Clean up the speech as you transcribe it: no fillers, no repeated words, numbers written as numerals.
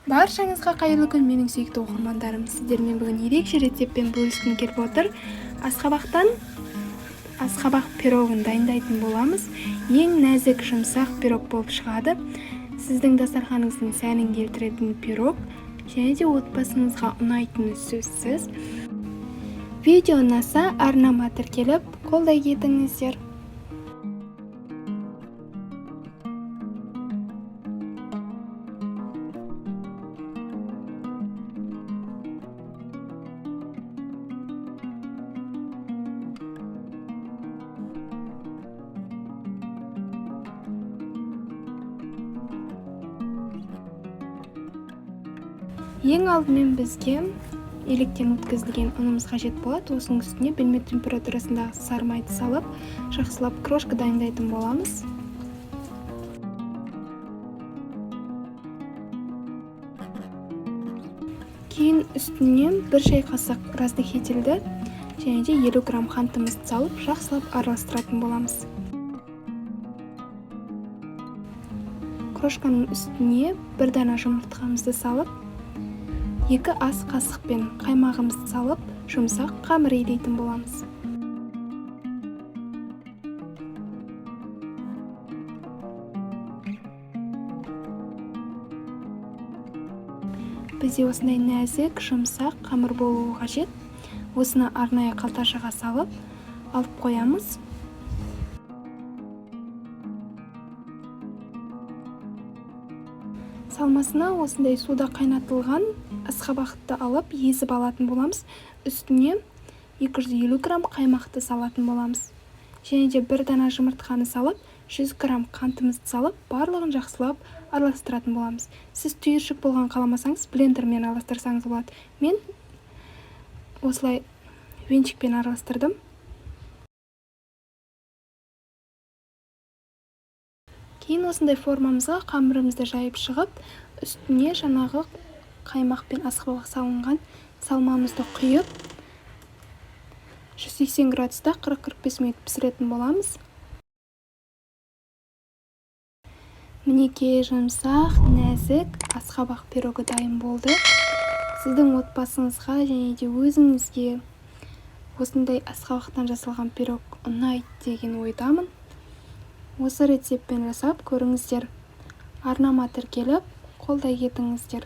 Баршаңызға қайырлы күн, менің сүйікті оқырмандарым. Сіздермен бүгін ерекше рецептпен бөліскім келіп отыр. Асқабақ пирогын дайындайтын боламыз. Ең нәзік, жұмсақ пирог болып шығады. Сіздің дастарханыңыздың сәнін келтіретін пирог, және де отбасыңызға ұнайтыны сөзсіз. Видео ұнаса, арнама тіркеліп, қолдай кетіңіздер. Ең алдымен бізге електен өткізілген ұнымыз қажет болады. Осының үстіне бөлме температурасындағы сары майды салып, жақсылап крошка дайындайтын боламыз. Кейін үстіне 1 шай қасық раздохительді және де 50 грамм қантымызды салып, жақсылап араластыратын боламыз. Крошканың үстіне 1 дана жұмыртқамызды салып, 2 ас қасықпен қаймағымызды салып, жұмсақ қамыр илейтін боламыз. Бізде осындай нәзік, жұмсақ қамыр болуы қажет. Осыны арнайы қалташаға салып, алып қоямыз. Салмасына осындай суда қайнатылған асқабақты алып, езіп алатын боламыз. Үстіне 250 грамм қаймақты салатын боламыз. Және де 1 дана жұмыртқаны салып, 100 грамм қантымызды салып, барлығын жақсылап араластыратын боламыз. Сіз түйіршік болған қаламасаңыз, блендермен араластырсаңыз болады. Мен осылай венчикпен араластырдым. Кейін осындай формамызға қамырымызды жайып шығып, үстіне жаңағы қаймақ пен асқабақ салынған салмамызды құйып, 180 градуста 40-45 минут пісіретін боламыз. Мінекей жұмсақ, нәзік асқабақ пирогы дайын болды. Сіздің отбасыңызға және де өзіңізге осындай асқабақтан жасалған пирог ұнайды деген ойдамын. Осы рецептпен жасап көріңіздер. Арнама тіркеліп, қолдай кетіңіздер.